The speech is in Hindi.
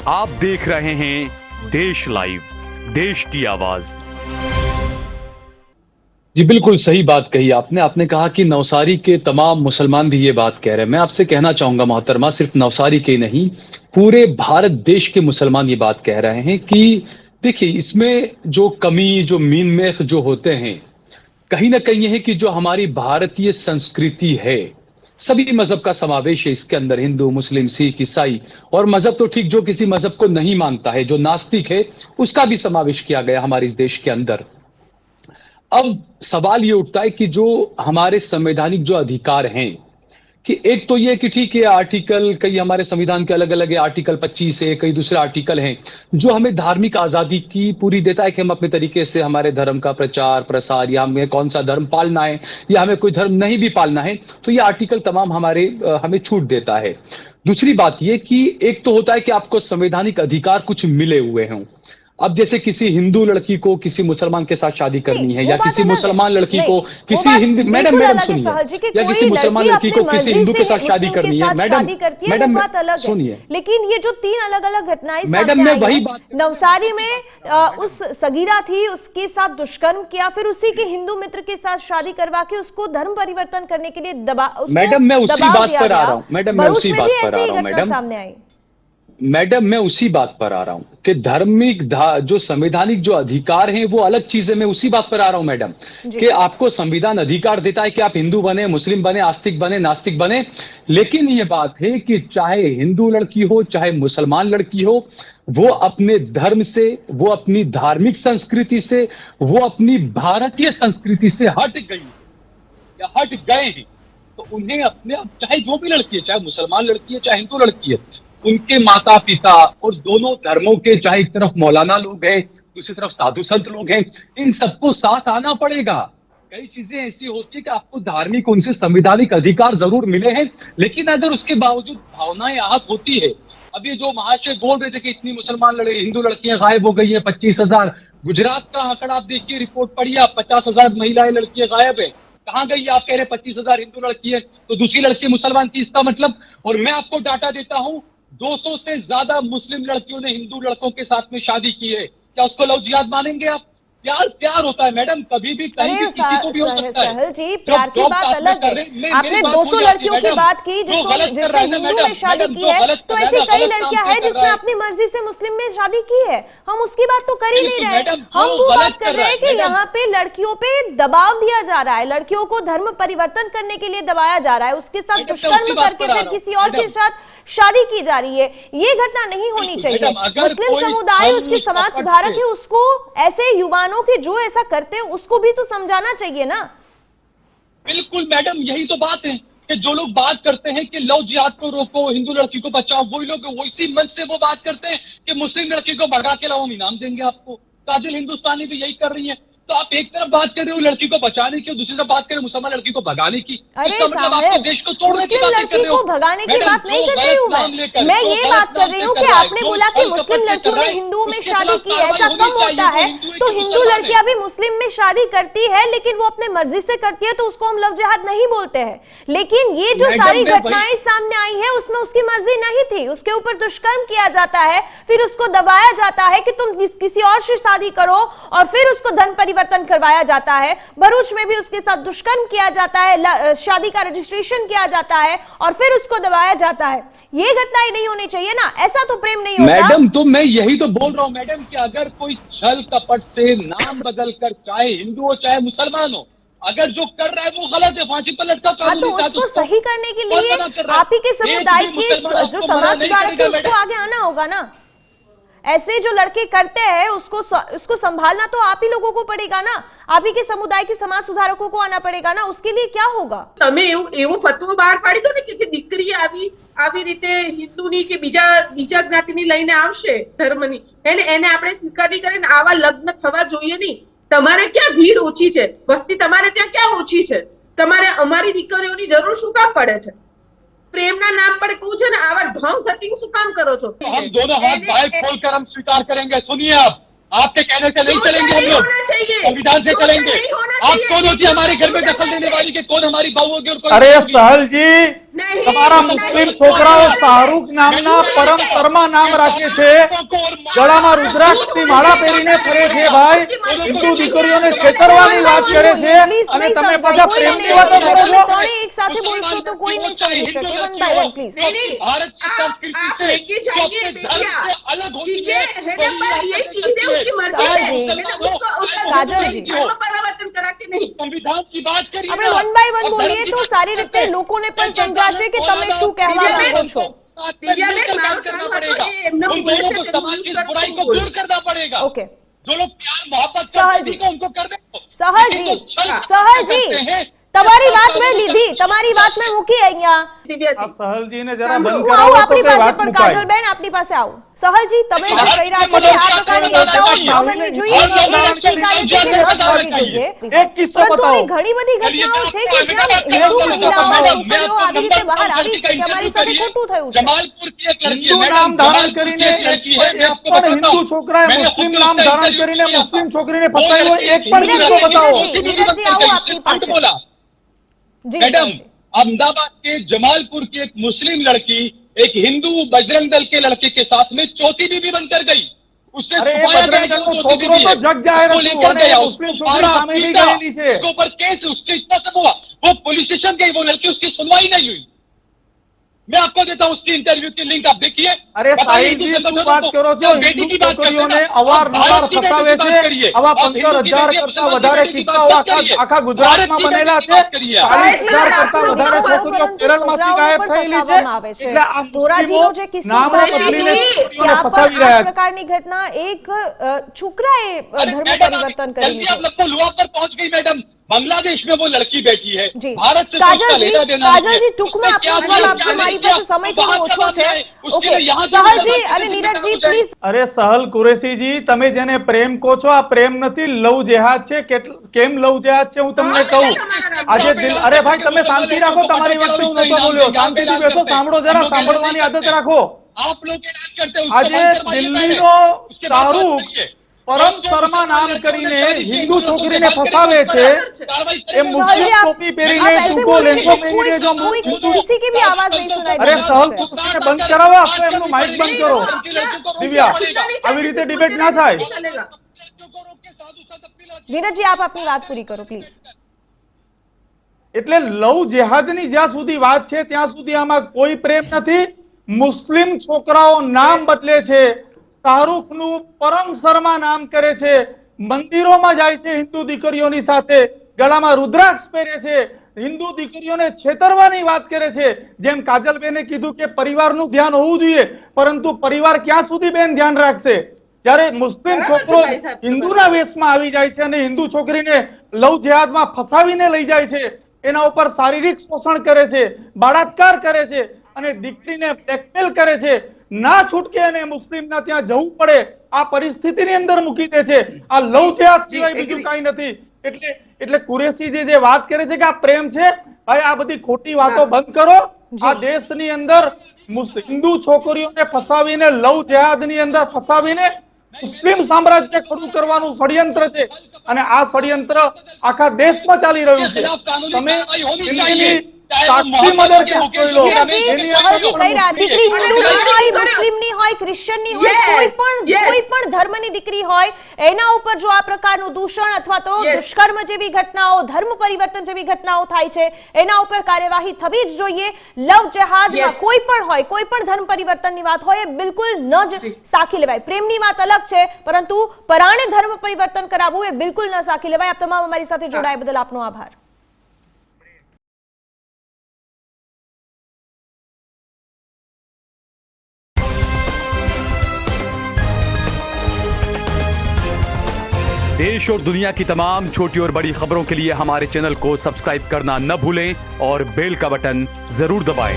आप देख रहे हैं देश लाइव, देश की आवाज। जी बिल्कुल सही बात कही आपने। आपने कहा कि नवसारी के तमाम मुसलमान भी ये बात कह रहे हैं। मैं आपसे कहना चाहूंगा मोहतरमा, सिर्फ नवसारी के नहीं, पूरे भारत देश के मुसलमान ये बात कह रहे हैं कि देखिए, इसमें जो कमी, जो मीन मेख जो होते हैं, कहीं ना कहीं ये है कि जो हमारी भारतीय संस्कृति है, सभी मजहब का समावेश है इसके अंदर, हिंदू, मुस्लिम, सिख, ईसाई, और मजहब तो ठीक, जो किसी मजहब को नहीं मानता है, जो नास्तिक है, उसका भी समावेश किया गया हमारे इस देश के अंदर। अब सवाल ये उठता है कि जो हमारे संवैधानिक जो अधिकार हैं, कि एक तो ये कि ठीक है, आर्टिकल कई हमारे संविधान के अलग अलग है, आर्टिकल 25 है, कई दूसरे आर्टिकल हैं जो हमें धार्मिक आजादी की पूरी देता है कि हम अपने तरीके से हमारे धर्म का प्रचार प्रसार, या हमें कौन सा धर्म पालना है या हमें कोई धर्म नहीं भी पालना है, तो ये आर्टिकल तमाम हमारे हमें छूट देता है। दूसरी बात ये कि एक तो होता है कि आपको संवैधानिक अधिकार कुछ मिले हुए हों। अब जैसे किसी हिंदू लड़की को किसी मुसलमान के साथ शादी करनी है, या किसी मुसलमान लड़की को किसी हिंदू, मैडम सुनिए, या किसी मुसलमान लड़की को किसी हिंदू के साथ शादी करनी है, मैडम सुनिए। लेकिन ये जो 3 अलग अलग घटनाएं मैडम, मैं वही बात, नवसारी में उस सगीरा थी, उसके साथ दुष्कर्म किया, फिर उसी के हिंदू मित्र के साथ शादी करवा के उसको धर्म परिवर्तन करने के लिए दबाव, मैडम मैं उसी बात पर आ रहा हूँ, मैडम मैं उसी बात पर आ रहा हूँ, मैडम मैं उसी बात पर आ रहा हूं कि धार्मिक जो संवैधानिक जो अधिकार हैं वो अलग चीज है। मैं उसी बात पर आ रहा हूं मैडम, कि आपको संविधान अधिकार देता है कि आप हिंदू बने, मुस्लिम बने, आस्तिक बने, नास्तिक बने, लेकिन ये बात है कि चाहे हिंदू लड़की हो, चाहे मुसलमान लड़की हो, वो अपने धर्म से, वो अपनी धार्मिक संस्कृति से, वो अपनी भारतीय संस्कृति से हट गई या हट गए हैं, तो उन्हें अपने, चाहे जो भी लड़की है, चाहे मुसलमान लड़की है, चाहे हिंदू लड़की है, उनके माता पिता और दोनों धर्मों के, चाहे एक तरफ मौलाना लोग हैं, दूसरी तरफ साधु संत लोग हैं, इन सबको साथ आना पड़ेगा। कई चीजें ऐसी होती है कि आपको धार्मिक, उनसे संवैधानिक अधिकार जरूर मिले हैं, लेकिन अगर उसके बावजूद भावनाएं आहत होती है। अभी जो महाशय बोल रहे थे कि इतनी मुसलमान हिंदू लड़कियां गायब हो गई है, 25,000, गुजरात का आंकड़ा आप देखिए, रिपोर्ट पढ़िए आप, 50,000 महिलाएं लड़कियां गायब है। कहां गई? आप कह रहे 25,000 हिंदू लड़की है तो दूसरी लड़की मुसलमान की, इसका मतलब, और मैं आपको डाटा देता हूं, 200 से ज्यादा मुस्लिम लड़कियों ने हिंदू लड़कों के साथ में शादी की है। क्या उसको लव जिहाद मानेंगे आप? प्यार प्यार होता है मैडम, कभी भी कहीं भी किसी को भी हो सकता है। सहल जी, प्यार की बात अलग है। आपने 200 लड़कियों की बात की जिसने हिंदू में शादी की है, तो ऐसी कई लड़कियां हैं जिसने अपनी मर्जी से मुस्लिम में शादी की है। हम उसकी बात तो कर ही नहीं रहे, हम वो बात कर रहे हैं कि यहाँ पे लड़कियों पे दबाव दिया जा रहा है, लड़कियों को धर्म परिवर्तन करने के लिए दबाया जा रहा है, उसके साथ दुष्कर्म करके फिर किसी और के साथ शादी की जा रही है। ये घटना नहीं होनी चाहिए। मुस्लिम समुदाय उसकी समाज सुधारक है, उसको ऐसे युवाओं कि जो ऐसा करते हैं उसको भी तो समझाना चाहिए ना। बिल्कुल मैडम, यही तो बात है कि जो लोग बात करते हैं कि लव जिहाद को रोको, हिंदू लड़की को बचाओ, वही लोग इसी मन से वो बात करते हैं कि मुस्लिम लड़की को भगा के लाओ, हम इनाम देंगे आपको। कादिल हिंदुस्तानी भी यही कर रही है। तो आप एक तरफ बात कर रहे हो लड़की को बचाने की, दूसरी तरफ बात कर रहे हो मुसलमान लड़की को भगाने की। इसका मतलब आपके देश को तोड़ने की बात कर रहे हो। भगाने की बात नहीं कर रही हूँ मैं ये बात कर रही हूँ कि आपने बोला कि मुस्लिम लड़कियों ने हिंदू में शादी की, ऐसा कम होता है। तो हिंदू लड़कियां भी मुस्लिम में शादी करती है, लेकिन वो अपने मर्जी से करती है, तो उसको हम लव जिहाद नहीं बोलते हैं। लेकिन ये जो सारी घटनाएं सामने आई है, उसमें उसकी मर्जी नहीं थी, उसके ऊपर दुष्कर्म किया जाता है, फिर उसको दबाया जाता है कि तुम किसी और से शादी करो, और फिर उसको धर्म परिवर्तन करवाया जाता है। भरूच में भी उसके साथ दुष्कर्म किया जाता है, शादी का रजिस्ट्रेशन किया जाता है, और फिर उसको दबाया जाता है। ये घटनाएं नहीं होनी चाहिए ना, ऐसा तो प्रेम नहीं होता। मैडम, तो मैं यही तो बोल रहा हूं मैडम कि अगर कोई छल कपट से नाम बदलकर, चाहे हिंदू हो चाहे मुसलमान हो, अगर जो कर रहा है वो गलत है, फांसी पर लटका तो उसको सही करने के लिए आप ही के समुदाय के जो समाज सुधारक है उसको आगे आना होगा ना। ऐसे जो लड़के करते हैं उसको संभालना तो आप ही लोगों को पड़ेगा ना, आप ही के समुदाय के समाज सुधारकों को आना पड़ेगा ना। उसके लिए क्या होगा? તમે એવું ફતવો બહાર પાડી દો ને કે જે દીકરી આવી રીતે હિન્દુની કે બીજા જ્ઞાતિની લઈને આવશે ધર્મની, એને આપણે સ્વીકારવી કરીને આવા લગ્ન થવા જોઈએ નહીં। તમારે ક્યાં ભીડ ઓછી છે? વસ્તી તમારે ત્યાં ક્યાં ઓછી છે? તમારે અમારી દીકરીઓની જરૂર શું કામ પડે છે? प्रेमना नाम पर कहूं छे ने आवा ढोंग धतिंग શું કામ કરો છો? हम दोनों हाथ बाहें खोलकर हम स्वीकार करेंगे। सुनिए, आप आपके कहने से नहीं चलेंगे, हम लोग संविधान से चलेंगे। आप कौन होती है हमारे घर में दखल देने वाली, के कौन हमारी बहू होगी और कौन? अरे सहल जी, તમારા મુસ્લિમ છોકરાઓ શાહરૂખ નામના પરમ શર્મા નામ રાખે છે, ગળામાં રુદ્રાક્ષની માળા પહેરીને ફરે છે ભાઈ, હિન્દુ દીકરીઓને છેતરવાની વાત કરે છે અને તમે પાછા પ્રેમની વાતો કરો છો। એક સાથે બોલશો તો કોઈ નહીં સમજી શકે। One by one please. Bharat की संस्कृति से जो अपने धर्म से अलग होती है, ये चीजें उसकी मर्जी है, काजल जी, परिवर्तन करा के नहीं। संविधान की बात करिए આપણે વન બાય વન બોલીએ તો સારી રીતે લોકોને પણ સમજાશે કે તમે શું કહેવા માંગો છો। काम करना पड़ेगा, उन लोगों को समाज की इस बुराई को दूर करना पड़ेगा। ओके जो लोग प्यार मोहब्बत सहल करते जी, हैं उनको कर दो। सहल जी તમારી વાત મેં લીધી, તમારી વાત મેં મૂકી અહીંયા। આ સહલજીને જરા બંધ હું કરાવો આવું તો આપની કે પાસે વાત પણ મુકાય। કાજલબેન આપની પાસે આવું। સહલજી તમે જે કહી રહ્યા છો કે આ પ્રકારની ઘટનાઓ થવાની જોઈએ, એ સ્વીકારવી જોઈએ, ન થવી જોઈએ। એક કિસ્સો પરંતુ બતાવો। એવી ઘણી બધી ઘટનાઓ છે કે જ્યાં હિન્દુ મહિલાઓ છોકરીઓ આવી રીતે બહાર આવી છે કે અમારી સાથે ખોટું થયું છે। जमालपुर की एक लड़की હિન્દુ है, નામ मैडम, ધારણ जमालपुर કરીને की एक लड़की है, मैं એક आपको પણ बताता હિન્દુ हूं, છોકરાએ मैंने મુસ્લિમ खुद નામ उसका ધારણ इंटरव्यू કરીને किया મુસ્લિમ था। છોકરીને वो ફસાવ્યો, लड़की એક પણ नीरज કિસ્સો जी, બતાવો। नीरज जी, आओ आपकी झूठ पास। बोला। जी मैडम, सहल जी। अहमदाबाद के जमालपुर की एक मुस्लिम लड़की एक हिंदू बजरंग दल के लड़के के साथ में चौथी बीवी बनकर गई। उससे अरे छुपाया बजरंग गया दल नो कि वो छोकरो बीवी तो है। जग जाहिर उसको હતું लेकर અને गया, मुस्लिम उसको छोकरी मारा, साમે भी पीटा, गયેલી છે। उसके ऊपर केस, उसके इतना सब हुआ, वो पुलिस स्टेशन गई, वो लड़की, उसकी सुनवाई नहीं हुई। मैं आपको देता हूं उसकी इंटरव्यू की लिंक, आप देखिए। अरे साहिल जी શું વાત કરો છો? बेटी હિન્દુ की बात करते છોકરીઓને हैं, અવારનવાર भारत की बेटी ફસાવે की बात છે। करिए। આવા आप हिंदू की 15,000 बेटी, કરતા मुसलमान की વધારે बेटी की કિસ્સાઓ बात मत करिए। આખા भारत ગુજરાતમાં की બનેલા बेटी की છે। बात करिए। 40,000 કરતા વધારે છોકરીઓ પરંતુ કેરળમાંથી છોકરાઓને ગાયબ પણ થયેલી છે। ફસાવવામાં આવે છે। એટલે આ ધોરાજીનો જે મુસ્લિમો કિસ્સો નામો સામે બદલીને આવ્યો, છોકરીઓને ત્યાં પણ ફસાવી આ રહ્યા છે। પ્રકારની ઘટના એક છોકરાએ अरे ધર્મ मैडम, પરિવર્तन કરી जल्दी आप લીધું। लगता लुआ पर पहुंच गई मैडम। बांग्लादेश में वो लड़की बैठी है, जी भारत से तो उसका लेना देना नहीं है। કાજલજી ટૂંકમાં उसने क्या આપનો किया, સવાલ આપજો, क्या મારી नहीं किया, પાસે સમય वो થોડો बात ઓછો करवानी છે। है। उसके ઓકે लिए यहाँ की સહલજી मुसलमान અને की નીરજજી जिम्मेदारी પ્લીઝ। અરે સહલ કુરેશીજી, તમે જેને પ્રેમ કહો છો, આ પ્રેમ નથી, લવ જેહાદ છે। કેમ લવ જેહાદ છે હું તમને કહું। આજે દિલ, અરે ભાઈ તમે શાંતિ રાખો, તમારી વખતે હું નતો બોલ્યો, શાંતિથી બેસો, સાંભળો જરા, સાંભળવાની આદત રાખો। आप लोग ऐलान करते हैं, આજે દિલ્હીનો શાહરૂખ પરમ શર્મા નામ કરીને હિન્દુ છોકરીને ફસાવે છે। એ મુસ્લિમ ટોપી પહેરીને ટૂંકો લેંઘો પહેરીને જો હિન્દુ, किसी की भी आवाज नहीं सुनाई અરે दे સહલ रही है। કુરેશીને બંધ કરાવો, આપો એમનું માઇક બંધ કરો। દિવ્યા, આવી રીતે ડિબેટ ના થાય। નીરજજી આપ આપની વાત પૂરી કરો પ્લીઝ। એટલે લવ જેહાદની જ્યાં સુધી વાત છે ત્યાં સુધી આમાં કોઈ પ્રેમ નથી। મુસ્લિમ છોકરાઓ નામ બદલે છે, શાહરૂખનું પરમ શર્મા નામ કરે છે, મંદિરોમાં જાય છે હિન્દુ દીકરીઓની સાથે, ગળામાં રુદ્રાક્ષ પહેરે છે, હિન્દુ દીકરીઓને છેતરવાની વાત કરે છે। જેમ કાજલબેને કીધું કે પરિવારનું ધ્યાન હોવું જોઈએ, પરંતુ પરિવાર ક્યાં સુધી બેન ધ્યાન રાખશે? જ્યારે મુસ્લિમ છોકરો હિન્દુના વેશમાં આવી જાય છે અને હિન્દુ છોકરીને લવ જેહાદમાં ફસાવીને લઈ જાય છે, એના ઉપર શારીરિક શોષણ કરે છે, બળાત્કાર કરે છે અને દીકરીને બ્લેકમેલ કરે છે, ના છૂટકે અને મુસ્લિમના ત્યાં જવું પડે આ પરિસ્થિતિની અંદર મૂકી દે છે। આ લવ જેહાદ સિવાય બીજું કાંઈ નથી। એટલે કુરેશી જે વાત કરે છે કે આ પ્રેમ છે, ભાઈ આ બધી ખોટી વાતો બંધ કરો। આ દેશની અંદર હિન્દુ છોકરીઓને ફસાવીને લવ જેહાદની અંદર ફસાવીને મુસ્લિમ સામ્રાજ્ય ખડું કરવાનું ષડયંત્ર છે અને આ ષડયંત્ર આખા દેશમાં ચાલી રહ્યું છે। તમે દિલ્હીની સાક્ષી મદર કેસ જોઈ લો, નીરજજી, એની અંદર સહલજી કહી રહ્યા, પણ દીકરી હિન્દુની હોય, મુસ્લિમની હોય, ક્રિશ્ચિયનની હોય, કોઈ પણ ધર્મની દીકરી હોય, એના ઉપર જો આ પ્રકારનું દૂષણ અથવા તો દુષ્કર્મ જેવી ઘટનાઓ, ધર્મ પરિવર્તન જેવી ઘટનાઓ થાય છે, એના ઉપર કાર્યવાહી થવી જ જોઈએ। લવ જેહાદમાં કોઈ પણ હોય, કોઈ પણ ધર્મ પરિવર્તનની વાત હોય, એ બિલકુલ ન જ સાખી લેવાય। પ્રેમની વાત અલગ છે, પરંતુ પરાણે ધર્મ પરિવર્તન કરાવવું એ બિલકુલ ન સાખી લેવાય। આપ તમામ અમારી સાથે જોડાયા બદલ આપનો આભાર। देश और दुनिया की तमाम छोटी और बड़ी खबरों के लिए हमारे चैनल को सब्सक्राइब करना न भूलें और बेल का बटन जरूर दबाएं।